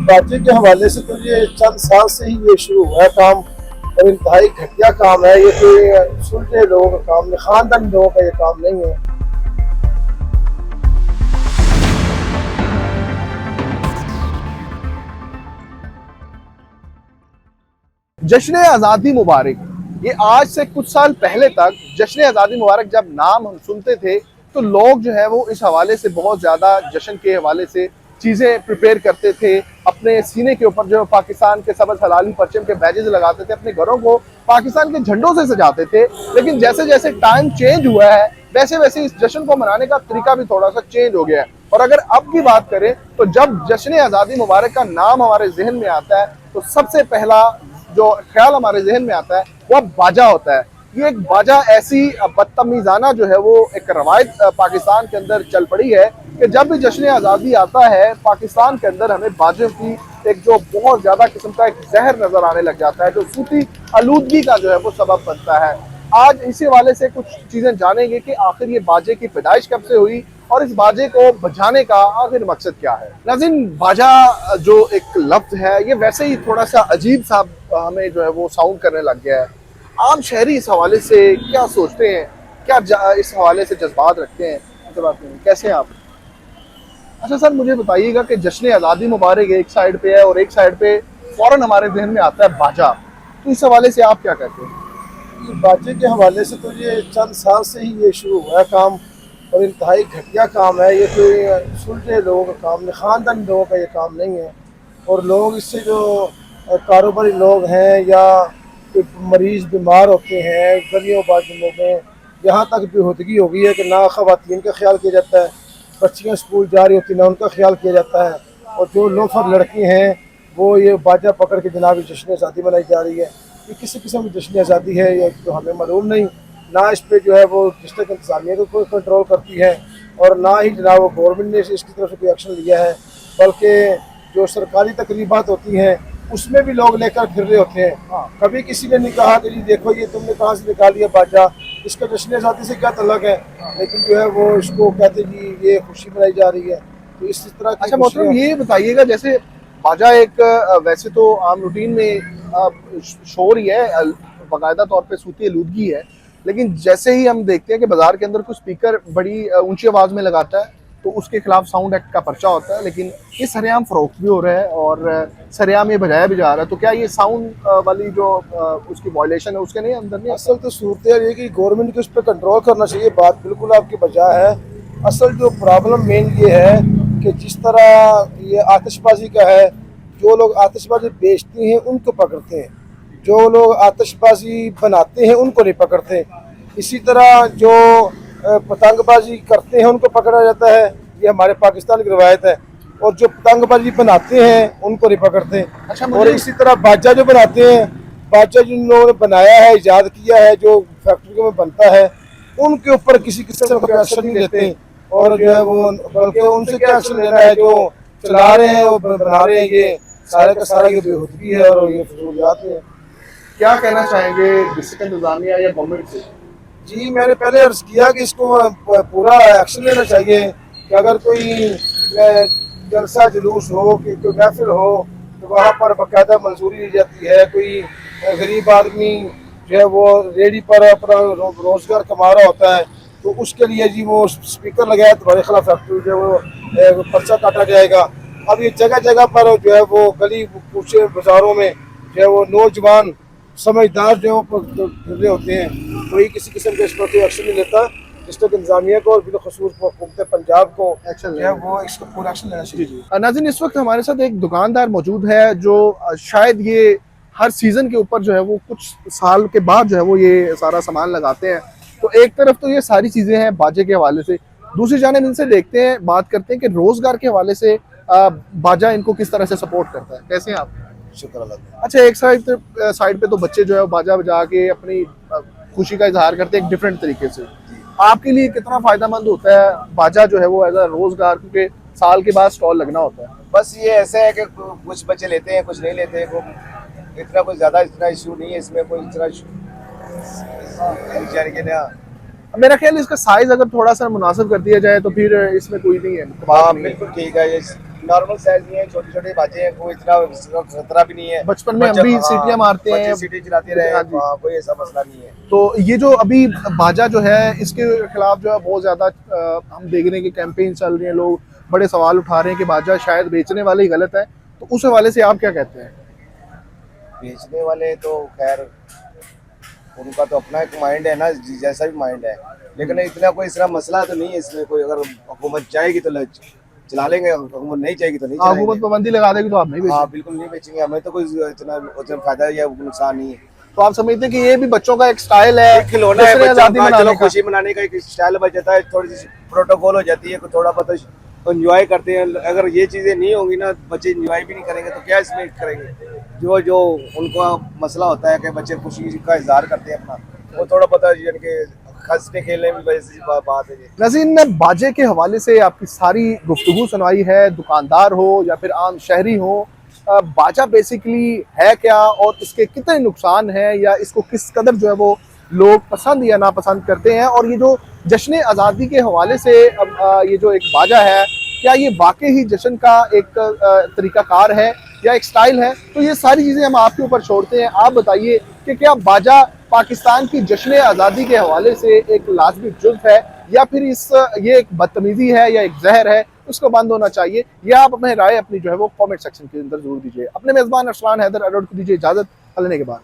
बाजे के हवाले से तो ये चंद साल से ही ये शुरू हुआ है काम, और इंतहाई घटिया काम है। ये कोई सुलझे लोगों का काम नहीं, खानदानी लोगों का ये काम नहीं है। जश्न आज़ादी मुबारक, ये आज से कुछ साल पहले तक जश्न आज़ादी मुबारक जब नाम हम सुनते थे तो लोग जो है वो इस हवाले से बहुत ज़्यादा जश्न के हवाले से चीज़ें प्रिपेयर करते थे। अपने सीने के ऊपर जो पाकिस्तान के सबज हलाली परचम के बैजेस लगाते थे, अपने घरों को पाकिस्तान के झंडों से सजाते थे। लेकिन जैसे जैसे टाइम चेंज हुआ है वैसे वैसे इस जश्न को मनाने का तरीका भी थोड़ा सा चेंज हो गया है। और अगर अब की बात करें तो जब जश्न आज़ादी मुबारक का नाम हमारे जहन में आता है तो सबसे पहला जो ख्याल हमारे जहन में आता है वह बाजा होता है। ये एक बाजा ऐसी बदतमीजाना जो है वो एक रवायत पाकिस्तान के अंदर चल पड़ी है कि जब भी जश्न आज़ादी आता है पाकिस्तान के अंदर हमें बाजों की एक जो बहुत ज़्यादा किस्म का एक जहर नज़र आने लग जाता है, जो सूती आलूदगी का जो है वो सबब बनता है। आज इसी वाले से कुछ चीज़ें जानेंगे कि आखिर ये बाजे की पैदाइश कब से हुई और इस बाजे को बजाने का आखिर मकसद क्या है। नाज़रीन, बाजा जो एक लफ्ज़ है ये वैसे ही थोड़ा सा अजीब सा हमें जो है वो साउंड करने लग गया है। आम शहरी इस हवाले से क्या सोचते हैं, क्या इस हवाले से जज्बात रखते हैं, कैसे हैं आप? अच्छा सर, मुझे बताइएगा कि जश्न आज़ादी मुबारक एक साइड पे है और एक साइड पे फौरन हमारे जहन में आता है बाजा, तो इस हवाले से आप क्या कहते हैं? बाजे के हवाले से तो ये चंद साल से ही ये शुरू हुआ है काम, और इंतहाई घटिया काम है। ये कोई सुलझे लोगों का काम नहीं, खानदानी लोगों का ये काम नहीं है। और लोग इससे जो कारोबारी लोग हैं या कोई मरीज़ बीमार होते हैं गलियों बाजुओं में, यहाँ तक बेहूदगी हो गई है कि ना ख़वातीन का ख्याल किया जाता है, बच्चियाँ स्कूल जा रही होती हैं ना उनका ख्याल किया जाता है। और जो लोफर लड़की हैं वो ये बाजा पकड़ के जनाब जश्न आज़ादी मनाई जा रही है। ये किसी किस्म की जश्न आज़ादी है ये तो हमें मालूम नहीं, ना इस पर जो है वो डिस्ट्रिक्ट इंतज़ामिया को कोई कंट्रोल करती है और ना ही जनाब वो गवर्नमेंट ने इसकी तरफ से कोई एक्शन लिया है। बल्कि जो सरकारी तकरीबात होती हैं उसमें भी लोग लेकर फिर रहे होते हैं। कभी किसी ने नहीं कहा कि जी देखो ये तुमने कहाँ से निकाल लिया बाजा, इसका जश्न आज़ादी से क्या तल्लक है, लेकिन जो है वो इसको कहते जी ये खुशी मनाई जा रही है। तो इस तरह की अच्छा मोहतरम, ये बताइएगा जैसे बाजा एक वैसे तो आम रूटीन में शोर ही है, बाकायदा तौर पे सूती आलूदगी है, लेकिन जैसे ही हम देखते हैं कि बाजार के अंदर कुछ स्पीकर बड़ी ऊंची आवाज़ में लगाता है तो उसके खिलाफ साउंड एक्ट का पर्चा होता है, लेकिन ये सरेआम फ़रोख्त भी हो रहा है और सरेआम ये बजाया भी जा रहा है। तो क्या ये साउंड वाली जो उसकी वायलेशन है उसके नहीं अंदर नहीं? असल तो सूरत ये कि गवर्नमेंट को इस पर कंट्रोल करना चाहिए, बात बिल्कुल आपकी बजा है। असल जो प्रॉब्लम मेन ये है कि जिस तरह ये आतिशबाजी का है, जो लोग आतिशबाजी बेचते हैं उनको पकड़ते हैं, जो लोग आतिशबाजी बनाते हैं उनको नहीं पकड़ते। इसी तरह जो पतंगबाजी करते हैं उनको पकड़ा जाता है, ये हमारे पाकिस्तान की रवायत है। और जो पतंगबाजी बनाते हैं उनको नहीं पकड़ते। अच्छा, और इसी तरह बाजा जो बनाते हैं, बाजा जिन लोगों ने बनाया है, ईजाद किया है, जो फैक्ट्रियों में बनता है, उनके ऊपर किसी किस्म का एक्शन नहीं लेते। और जो है वो बल्कि उनसे क्या एक्शन लेना है, जो चला रहे हैं वो बना रहे हैं, ये सारे का सारा ये बेहूदगी है और ये फजूलियात है। क्या कहना चाहेंगे डिस्ट्रिक्ट इंतजामिया या गवर्नमेंट से? जी मैंने पहले अर्ज किया कि इसको पूरा एक्शन लेना चाहिए कि अगर कोई जलसा जुलूस हो, कि कोई महफिल हो तो वहाँ पर बाकायदा मंजूरी ली जाती है। कोई गरीब आदमी जो है वो रेडी पर अपना रोज़गार कमा रहा होता है तो उसके लिए जी वो स्पीकर लगाया तुम्हारे खिलाफ फैक्ट्री जो है वो पर्चा काटा जाएगा। अब ये जगह जगह पर जो है वो गली पूछे बाज़ारों में जो है वो नौजवान समझदार जो फिर रहे होते हैं, कोई किसी किस्म के इस पर कोई एक्शन नहीं लेता। डिस्ट्रिक्ट इंतजामिया को और बिलखसूस हुकूमत पंजाब को एक्शन जो है वो इसका पूरा एक्शन लेना चाहिए। नाज़रीन, इस वक्त हमारे साथ एक दुकानदार मौजूद है जो शायद ये हर सीज़न के ऊपर जो है वो कुछ साल के बाद जो है वो ये सारा सामान लगाते हैं। तो एक तरफ तो ये सारी चीज़ें हैं बाजे के हवाले से, दूसरी जानिब इनसे देखते हैं, बात करते हैं कि रोज़गार के हवाले से बाजा इनको किस तरह से सपोर्ट करता है। कैसे हैं आप? शुक्र अल्लाह। अच्छा, एक साइड पे तो बच्चे जो है बाजा बजा के अपनी खुशी का इजहार करते हैं एक डिफरेंट तरीके से। आपके लिए कितना फ़ायदेमंद होता है बाजा जो है वो एज अ रोज़गार, क्योंकि साल के बाद स्टॉल लगना होता है? बस ये ऐसा है कि कुछ बच्चे लेते हैं कुछ नहीं लेते हैं, इतना कोई ज़्यादा इतना इशू नहीं है इसमें, कोई इतना मेरा ख्याल इसका साइज अगर थोड़ा सा मुनासिब कर दिया जाए तो फिर इसमें कोई नहीं है। हाँ बिल्कुल ठीक है, ये नॉर्मल साइज नहीं है, छोटे छोटे बाजे हैं, कोई इतना खतरा भी नहीं है। बचपन में हम भी सीटियां मारते हैं, बच्चे सीटी चलाते रहे, हाँ जी। कोई ऐसा मसला नहीं है। तो ये जो अभी बाजा जो है इसके खिलाफ जो है बहुत ज्यादा हम देख रहे हैं कि कैंपेन चल रही है, लोग बड़े सवाल उठा रहे हैं कि बाजा शायद बेचने वाले ही गलत है। तो उस हवाले से आप क्या कहते हैं? बेचने वाले तो खैर उनका तो अपना एक माइंड है ना, जैसा भी माइंड है, लेकिन इतना कोई इसका मसला तो नहीं है इसमें। कोई अगर हुकूमत चाहेगी तो चला लेंगे, हुकूमत नहीं चाहेगी तो नहीं चलाएंगे। हुकूमत पाबंदी लगा देगी तो आप नहीं बेचेंगे? हाँ बिल्कुल नहीं बेचेंगे, हमें तो कोई इतना फायदा या नुकसान नहीं है। तो आप समझते हैं कि ये भी बच्चों का एक स्टाइल है, एक खिलौना है जश्न बच्चों आज़ादी का, मनाने चलो का? खुशी मनाने का एक स्टाइल बच जाता है, थोड़ी सी प्रोटोकॉल हो जाती है, थोड़ा बहुत एंजॉय करते हैं। अगर ये चीजें नहीं होंगी ना, बच्चे एंजॉय भी नहीं करेंगे तो क्या इसमें करेंगे? जो जो उनका मसला होता है कि बच्चे खुशी का इजहार करते हैं अपना, वो थोड़ा पता यानी कि हंसने खेलने में वैसी बात है। नज़ीर ने बाजे के हवाले से आपकी सारी गुफ्तगू सुनवाई है, दुकानदार हो या फिर आम शहरी हो, बाजा बेसिकली है क्या और इसके कितने नुकसान हैं या इसको किस कदर जो है वो लोग पसंद या नापसंद करते हैं, और ये जो जश्न आज़ादी के हवाले से अब ये जो एक बाजा है, क्या ये वाकई ही जश्न का एक तरीकाकार है या एक स्टाइल है? तो ये सारी चीज़ें हम आपके ऊपर छोड़ते हैं। आप बताइए कि क्या बाजा पाकिस्तान की जश्न आज़ादी के हवाले से एक लाजमी जुज़्व है या फिर ये एक बदतमीज़ी है या एक जहर है, उसको बंद होना चाहिए? या आप अपनी राय अपनी जो है वो कमेंट सेक्शन के अंदर जरूर दीजिए। अपने मेज़बान अरसलान हैदर अरोड़ को दीजिए इजाज़त, अलने के बाद।